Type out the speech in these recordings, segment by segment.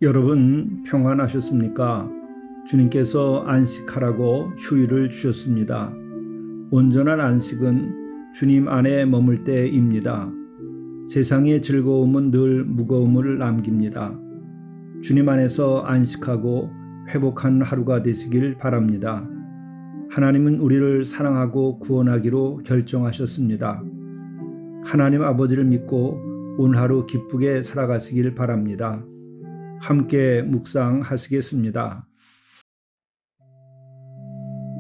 여러분 평안하셨습니까? 주님께서 안식하라고 휴일을 주셨습니다. 온전한 안식은 주님 안에 머물 때입니다. 세상의 즐거움은 늘 무거움을 남깁니다. 주님 안에서 안식하고 회복한 하루가 되시길 바랍니다. 하나님은 우리를 사랑하고 구원하기로 결정하셨습니다. 하나님 아버지를 믿고 오늘 하루 기쁘게 살아가시길 바랍니다. 함께 묵상하시겠습니다.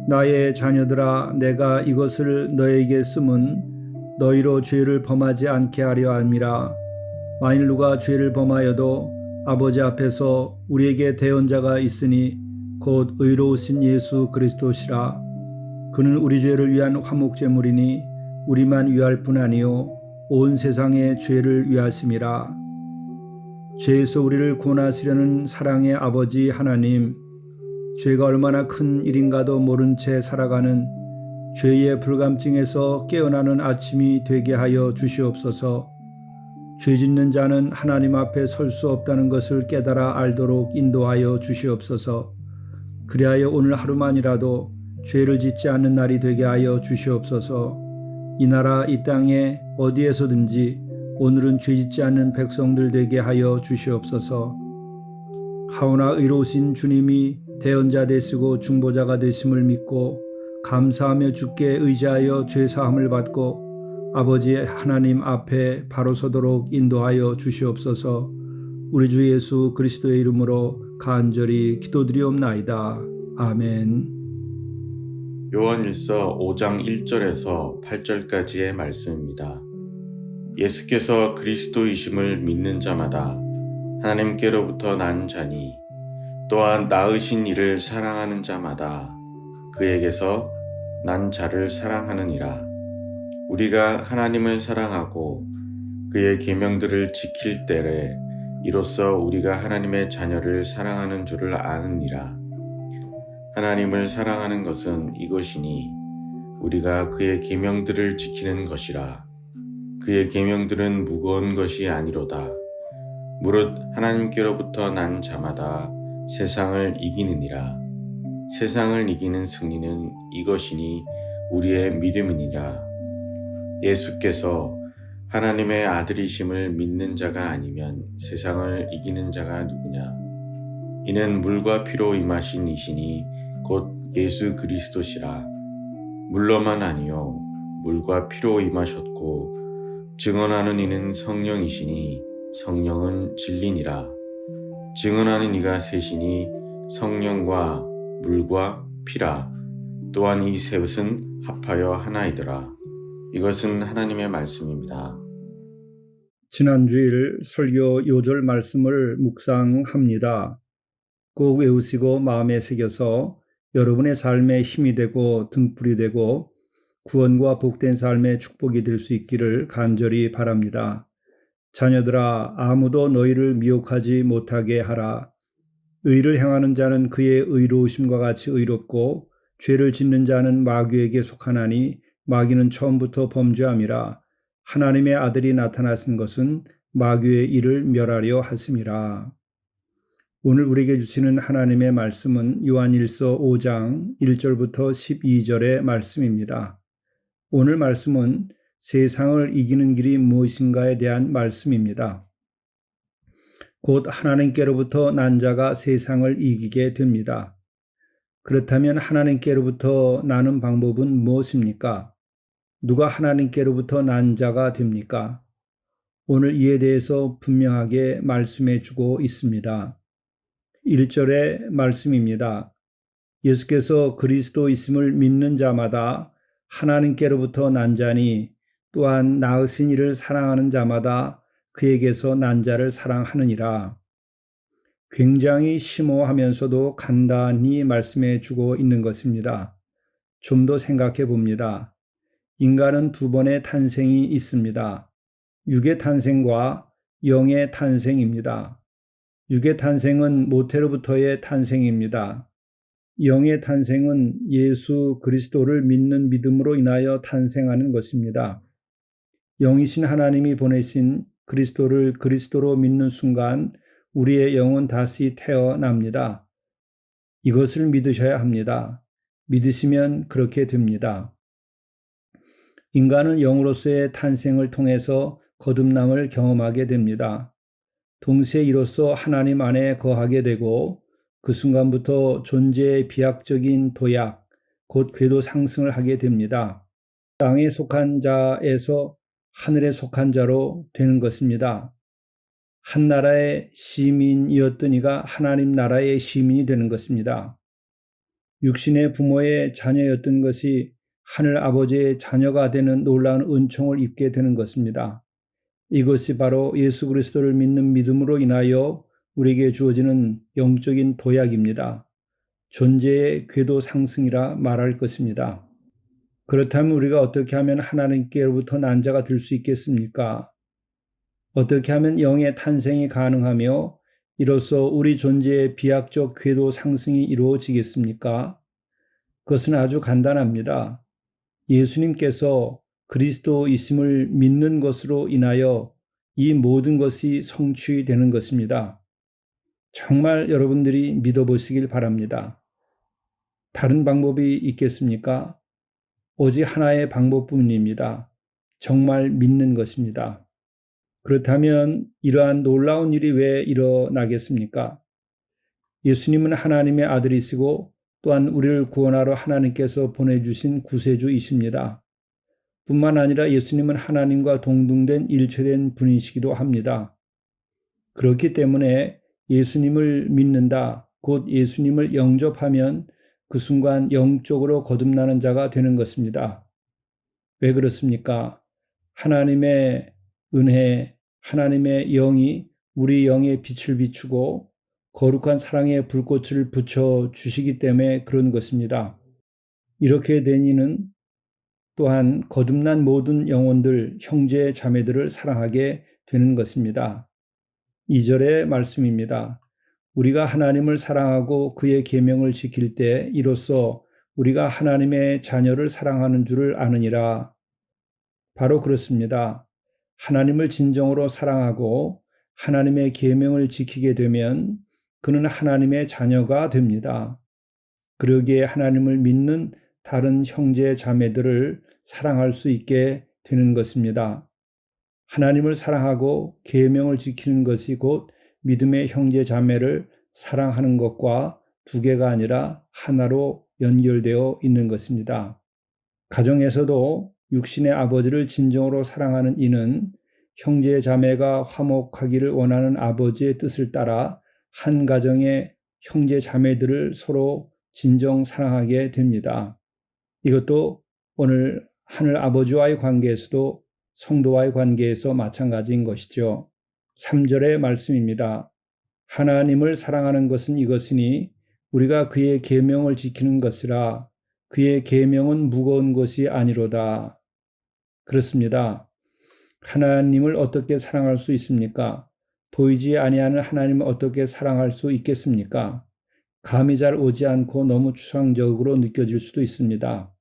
나의 자녀들아, 내가 이것을 너에게 쓰면 너희로 죄를 범하지 않게 하려 함이라. 만일 누가 죄를 범하여도 아버지 앞에서 우리에게 대언자가 있으니 곧 의로우신 예수 그리스도시라. 그는 우리 죄를 위한 화목제물이니 우리만 위할 뿐 아니요 온 세상의 죄를 위하심이라. 죄에서 우리를 구원하시려는 사랑의 아버지 하나님, 죄가 얼마나 큰 일인가도 모른 채 살아가는 죄의 불감증에서 깨어나는 아침이 되게 하여 주시옵소서. 죄 짓는 자는 하나님 앞에 설 수 없다는 것을 깨달아 알도록 인도하여 주시옵소서. 그리하여 오늘 하루만이라도 죄를 짓지 않는 날이 되게 하여 주시옵소서. 이 나라 이 땅에 어디에서든지 오늘은 죄짓지 않는 백성들 되게 하여 주시옵소서. 하오나 의로우신 주님이 대언자 되시고 중보자가 되심을 믿고 감사하며 주께 의지하여 죄사함을 받고 아버지 하나님 앞에 바로 서도록 인도하여 주시옵소서. 우리 주 예수 그리스도의 이름으로 간절히 기도드리옵나이다. 아멘. 요한일서 5장 1절에서 8절까지의 말씀입니다. 예수께서 그리스도이심을 믿는 자마다 하나님께로부터 난 자니 또한 낳으신 이를 사랑하는 자마다 그에게서 난 자를 사랑하느니라. 우리가 하나님을 사랑하고 그의 계명들을 지킬 때에 이로써 우리가 하나님의 자녀를 사랑하는 줄을 아느니라. 하나님을 사랑하는 것은 이것이니 우리가 그의 계명들을 지키는 것이라. 그의 계명들은 무거운 것이 아니로다. 무릇 하나님께로부터 난 자마다 세상을 이기느니라. 세상을 이기는 승리는 이것이니 우리의 믿음이니라. 예수께서 하나님의 아들이심을 믿는 자가 아니면 세상을 이기는 자가 누구냐? 이는 물과 피로 임하신 이시니 곧 예수 그리스도시라. 물로만 아니요 물과 피로 임하셨고 증언하는 이는 성령이시니 성령은 진리니라. 증언하는 이가 셋이니 성령과 물과 피라. 또한 이 셋은 합하여 하나이더라. 이것은 하나님의 말씀입니다. 지난주일 설교 요절 말씀을 묵상합니다. 꼭 외우시고 마음에 새겨서 여러분의 삶에 힘이 되고 등불이 되고 구원과 복된 삶의 축복이 될 수 있기를 간절히 바랍니다. 자녀들아, 아무도 너희를 미혹하지 못하게 하라. 의를 행하는 자는 그의 의로우심과 같이 의롭고 죄를 짓는 자는 마귀에게 속하나니 마귀는 처음부터 범죄함이라. 하나님의 아들이 나타나신 것은 마귀의 일을 멸하려 하심이라. 오늘 우리에게 주시는 하나님의 말씀은 요한일서 5장 1절부터 12절의 말씀입니다. 오늘 말씀은 세상을 이기는 길이 무엇인가에 대한 말씀입니다. 곧 하나님께로부터 난 자가 세상을 이기게 됩니다. 그렇다면 하나님께로부터 나는 방법은 무엇입니까? 누가 하나님께로부터 난 자가 됩니까? 오늘 이에 대해서 분명하게 말씀해 주고 있습니다. 1절의 말씀입니다. 예수께서 그리스도이심을 믿는 자마다 하나님께로부터 난 자니 또한 낳으신 이를 사랑하는 자마다 그에게서 난 자를 사랑하느니라. 굉장히 심오하면서도 간단히 말씀해 주고 있는 것입니다. 좀 더 생각해 봅니다. 인간은 두 번의 탄생이 있습니다. 육의 탄생과 영의 탄생입니다. 육의 탄생은 모태로부터의 탄생입니다. 영의 탄생은 예수 그리스도를 믿는 믿음으로 인하여 탄생하는 것입니다. 영이신 하나님이 보내신 그리스도를 그리스도로 믿는 순간 우리의 영은 다시 태어납니다. 이것을 믿으셔야 합니다. 믿으시면 그렇게 됩니다. 인간은 영으로서의 탄생을 통해서 거듭남을 경험하게 됩니다. 동시에 이로써 하나님 안에 거하게 되고 그 순간부터 존재의 비약적인 도약, 곧 궤도 상승을 하게 됩니다. 땅에 속한 자에서 하늘에 속한 자로 되는 것입니다. 한 나라의 시민이었던 이가 하나님 나라의 시민이 되는 것입니다. 육신의 부모의 자녀였던 것이 하늘 아버지의 자녀가 되는 놀라운 은총을 입게 되는 것입니다. 이것이 바로 예수 그리스도를 믿는 믿음으로 인하여 우리에게 주어지는 영적인 도약입니다. 존재의 궤도 상승이라 말할 것입니다. 그렇다면 우리가 어떻게 하면 하나님께로부터 난 자가 될 수 있겠습니까? 어떻게 하면 영의 탄생이 가능하며 이로써 우리 존재의 비약적 궤도 상승이 이루어지겠습니까? 그것은 아주 간단합니다. 예수님께서 그리스도이심을 믿는 것으로 인하여 이 모든 것이 성취되는 것입니다. 정말 여러분들이 믿어보시길 바랍니다. 다른 방법이 있겠습니까? 오직 하나의 방법뿐입니다. 정말 믿는 것입니다. 그렇다면 이러한 놀라운 일이 왜 일어나겠습니까? 예수님은 하나님의 아들이시고 또한 우리를 구원하러 하나님께서 보내주신 구세주이십니다. 뿐만 아니라 예수님은 하나님과 동등된 일체된 분이시기도 합니다. 그렇기 때문에 예수님을 믿는다, 곧 예수님을 영접하면 그 순간 영적으로 거듭나는 자가 되는 것입니다. 왜 그렇습니까? 하나님의 은혜, 하나님의 영이 우리 영에 빛을 비추고 거룩한 사랑의 불꽃을 붙여 주시기 때문에 그런 것입니다. 이렇게 된 이는 또한 거듭난 모든 영혼들, 형제 자매들을 사랑하게 되는 것입니다. 2절의 말씀입니다. 우리가 하나님을 사랑하고 그의 계명을 지킬 때 이로써 우리가 하나님의 자녀를 사랑하는 줄을 아느니라. 바로 그렇습니다. 하나님을 진정으로 사랑하고 하나님의 계명을 지키게 되면 그는 하나님의 자녀가 됩니다. 그러기에 하나님을 믿는 다른 형제 자매들을 사랑할 수 있게 되는 것입니다. 하나님을 사랑하고 계명을 지키는 것이 곧 믿음의 형제 자매를 사랑하는 것과 두 개가 아니라 하나로 연결되어 있는 것입니다. 가정에서도 육신의 아버지를 진정으로 사랑하는 이는 형제 자매가 화목하기를 원하는 아버지의 뜻을 따라 한 가정의 형제 자매들을 서로 진정 사랑하게 됩니다. 이것도 오늘 하늘 아버지와의 관계에서도 성도와의 관계에서 마찬가지인 것이죠. 3절의 말씀입니다. 하나님을 사랑하는 것은 이것이니 우리가 그의 계명을 지키는 것이라. 그의 계명은 무거운 것이 아니로다. 그렇습니다. 하나님을 어떻게 사랑할 수 있습니까? 보이지 아니하는 하나님을 어떻게 사랑할 수 있겠습니까? 감이 잘 오지 않고 너무 추상적으로 느껴질 수도 있습니다.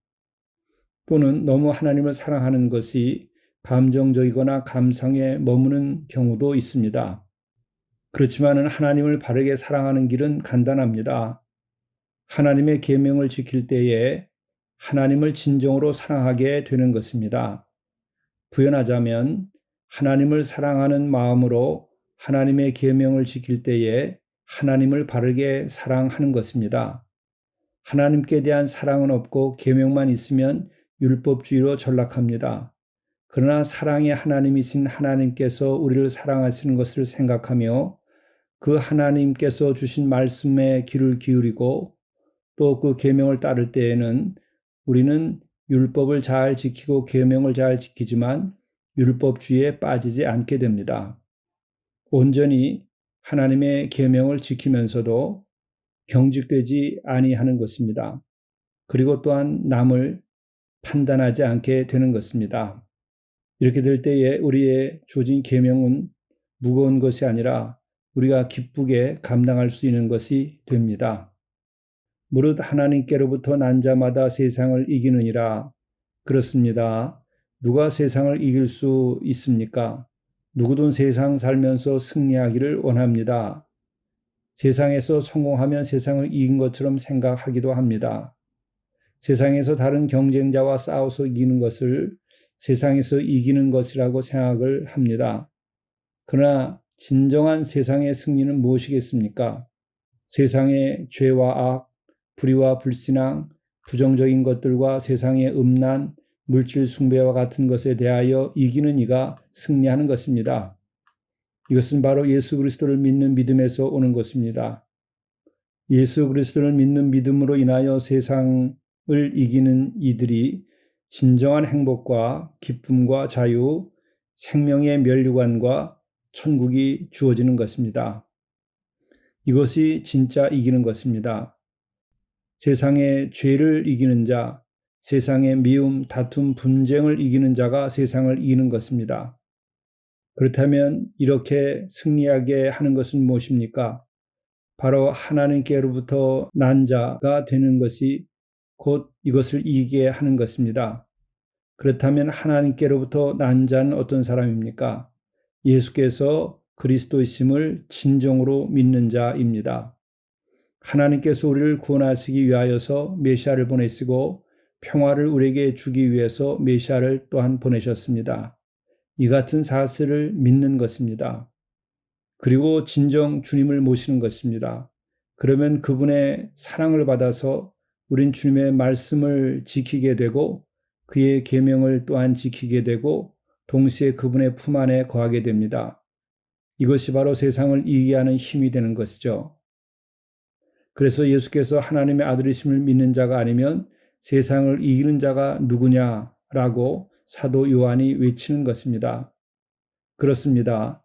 또는 너무 하나님을 사랑하는 것이 감정적이거나 감상에 머무는 경우도 있습니다. 그렇지만 하나님을 바르게 사랑하는 길은 간단합니다. 하나님의 계명을 지킬 때에 하나님을 진정으로 사랑하게 되는 것입니다. 부연하자면 하나님을 사랑하는 마음으로 하나님의 계명을 지킬 때에 하나님을 바르게 사랑하는 것입니다. 하나님께 대한 사랑은 없고 계명만 있으면 율법주의로 전락합니다. 그러나 사랑의 하나님이신 하나님께서 우리를 사랑하시는 것을 생각하며 그 하나님께서 주신 말씀에 귀를 기울이고 또 그 계명을 따를 때에는 우리는 율법을 잘 지키고 계명을 잘 지키지만 율법주의에 빠지지 않게 됩니다. 온전히 하나님의 계명을 지키면서도 경직되지 아니하는 것입니다. 그리고 또한 남을 판단하지 않게 되는 것입니다. 이렇게 될 때에 우리의 주어진 계명은 무거운 것이 아니라 우리가 기쁘게 감당할 수 있는 것이 됩니다. 무릇 하나님께로부터 난 자마다 세상을 이기느니라. 그렇습니다. 누가 세상을 이길 수 있습니까? 누구든 세상 살면서 승리하기를 원합니다. 세상에서 성공하면 세상을 이긴 것처럼 생각하기도 합니다. 세상에서 다른 경쟁자와 싸워서 이기는 것을 세상에서 이기는 것이라고 생각을 합니다. 그러나 진정한 세상의 승리는 무엇이겠습니까? 세상의 죄와 악, 불의와 불신앙, 부정적인 것들과 세상의 음란, 물질 숭배와 같은 것에 대하여 이기는 이가 승리하는 것입니다. 이것은 바로 예수 그리스도를 믿는 믿음에서 오는 것입니다. 예수 그리스도를 믿는 믿음으로 인하여 세상을 이기는 이들이 진정한 행복과 기쁨과 자유, 생명의 면류관과 천국이 주어지는 것입니다. 이것이 진짜 이기는 것입니다. 세상의 죄를 이기는 자, 세상의 미움, 다툼, 분쟁을 이기는 자가 세상을 이기는 것입니다. 그렇다면 이렇게 승리하게 하는 것은 무엇입니까? 바로 하나님께로부터 난 자가 되는 것이 곧 이것을 이기게 하는 것입니다. 그렇다면 하나님께로부터 난 자는 어떤 사람입니까? 예수께서 그리스도이심을 진정으로 믿는 자입니다. 하나님께서 우리를 구원하시기 위하여서 메시아를 보내시고 평화를 우리에게 주기 위해서 메시아를 또한 보내셨습니다. 이 같은 사실을 믿는 것입니다. 그리고 진정 주님을 모시는 것입니다. 그러면 그분의 사랑을 받아서 우린 주님의 말씀을 지키게 되고 그의 계명을 또한 지키게 되고 동시에 그분의 품 안에 거하게 됩니다. 이것이 바로 세상을 이기게 하는 힘이 되는 것이죠. 그래서 예수께서 하나님의 아들이심을 믿는 자가 아니면 세상을 이기는 자가 누구냐라고 사도 요한이 외치는 것입니다. 그렇습니다.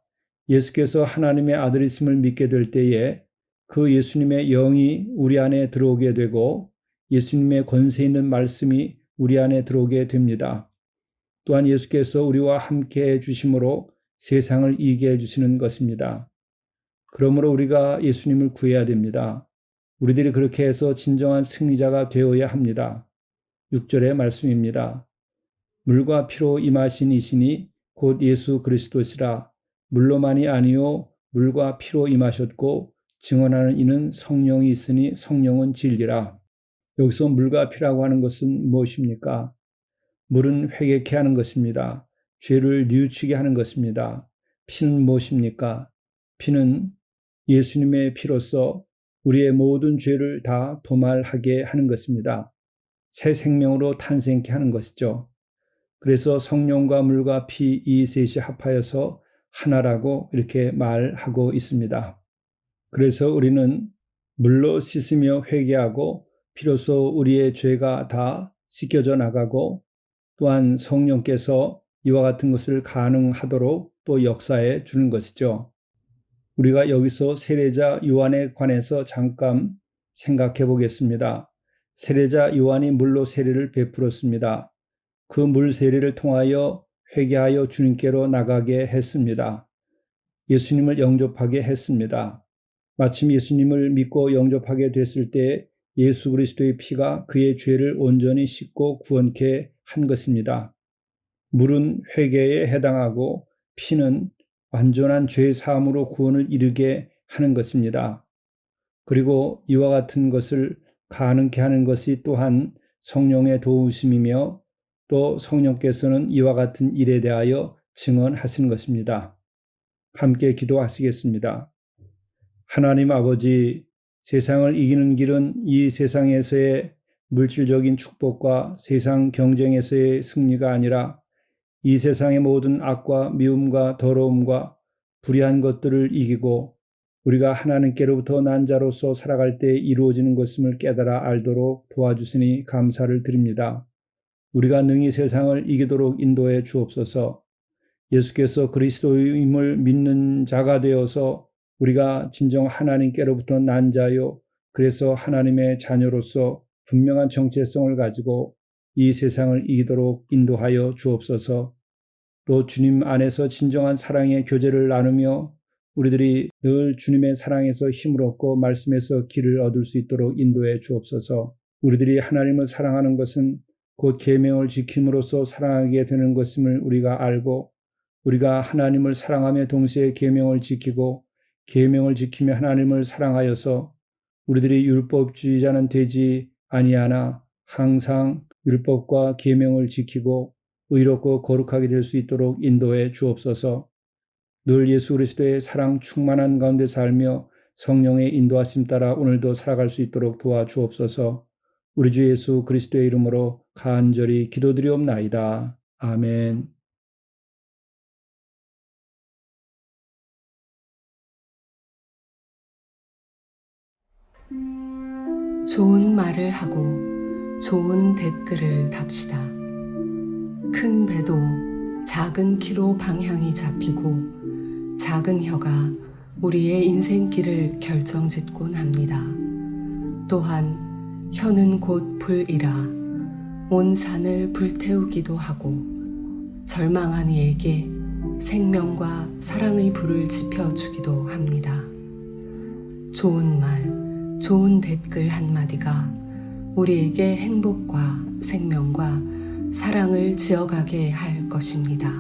예수께서 하나님의 아들이심을 믿게 될 때에 그 예수님의 영이 우리 안에 들어오게 되고 예수님의 권세 있는 말씀이 우리 안에 들어오게 됩니다. 또한 예수께서 우리와 함께 해 주심으로 세상을 이기게 해 주시는 것입니다. 그러므로 우리가 예수님을 구해야 됩니다. 우리들이 그렇게 해서 진정한 승리자가 되어야 합니다. 6절의 말씀입니다. 물과 피로 임하신 이신이 곧 예수 그리스도시라. 물로만이 아니요 물과 피로 임하셨고 증언하는 이는 성령이 있으니 성령은 진리라. 여기서 물과 피라고 하는 것은 무엇입니까? 물은 회개케 하는 것입니다. 죄를 뉘우치게 하는 것입니다. 피는 무엇입니까? 피는 예수님의 피로서 우리의 모든 죄를 다 도말하게 하는 것입니다. 새 생명으로 탄생케 하는 것이죠. 그래서 성령과 물과 피 이 셋이 합하여서 하나라고 이렇게 말하고 있습니다. 그래서 우리는 물로 씻으며 회개하고 피로써 우리의 죄가 다 씻겨져 나가고 또한 성령께서 이와 같은 것을 가능하도록 또 역사해 주는 것이죠. 우리가 여기서 세례자 요한에 관해서 잠깐 생각해 보겠습니다. 세례자 요한이 물로 세례를 베풀었습니다. 그 물 세례를 통하여 회개하여 주님께로 나가게 했습니다. 예수님을 영접하게 했습니다. 마침 예수님을 믿고 영접하게 됐을 때 예수 그리스도의 피가 그의 죄를 온전히 씻고 구원케 한 것입니다. 물은 회개에 해당하고 피는 완전한 죄 사함으로 구원을 이루게 하는 것입니다. 그리고 이와 같은 것을 가능케 하는 것이 또한 성령의 도우심이며 또 성령께서는 이와 같은 일에 대하여 증언하시는 것입니다. 함께 기도하시겠습니다. 하나님 아버지, 세상을 이기는 길은 이 세상에서의 물질적인 축복과 세상 경쟁에서의 승리가 아니라 이 세상의 모든 악과 미움과 더러움과 불의한 것들을 이기고 우리가 하나님께로부터 난 자로서 살아갈 때 이루어지는 것임을 깨달아 알도록 도와주시니 감사를 드립니다. 우리가 능히 세상을 이기도록 인도해 주옵소서. 예수께서 그리스도임을 믿는 자가 되어서 우리가 진정 하나님께로부터 난 자요, 그래서 하나님의 자녀로서 분명한 정체성을 가지고 이 세상을 이기도록 인도하여 주옵소서. 또 주님 안에서 진정한 사랑의 교제를 나누며 우리들이 늘 주님의 사랑에서 힘을 얻고 말씀에서 길을 얻을 수 있도록 인도해 주옵소서. 우리들이 하나님을 사랑하는 것은 곧 계명을 지킴으로써 사랑하게 되는 것임을 우리가 알고 우리가 하나님을 사랑하며 동시에 계명을 지키고 계명을 지키며 하나님을 사랑하여서 우리들이 율법주의자는 되지 아니하나 항상 율법과 계명을 지키고 의롭고 거룩하게 될 수 있도록 인도해 주옵소서. 늘 예수 그리스도의 사랑 충만한 가운데 살며 성령의 인도하심 따라 오늘도 살아갈 수 있도록 도와주옵소서. 우리 주 예수 그리스도의 이름으로 간절히 기도드리옵나이다. 아멘. 좋은 말을 하고 좋은 댓글을 답시다. 큰 배도 작은 키로 방향이 잡히고 작은 혀가 우리의 인생길을 결정짓곤 합니다. 또한 혀는 곧 불이라 온 산을 불태우기도 하고 절망한 이에게 생명과 사랑의 불을 지펴주기도 합니다. 좋은 말, 좋은 댓글 한마디가 우리에게 행복과 생명과 사랑을 지어가게 할 것입니다.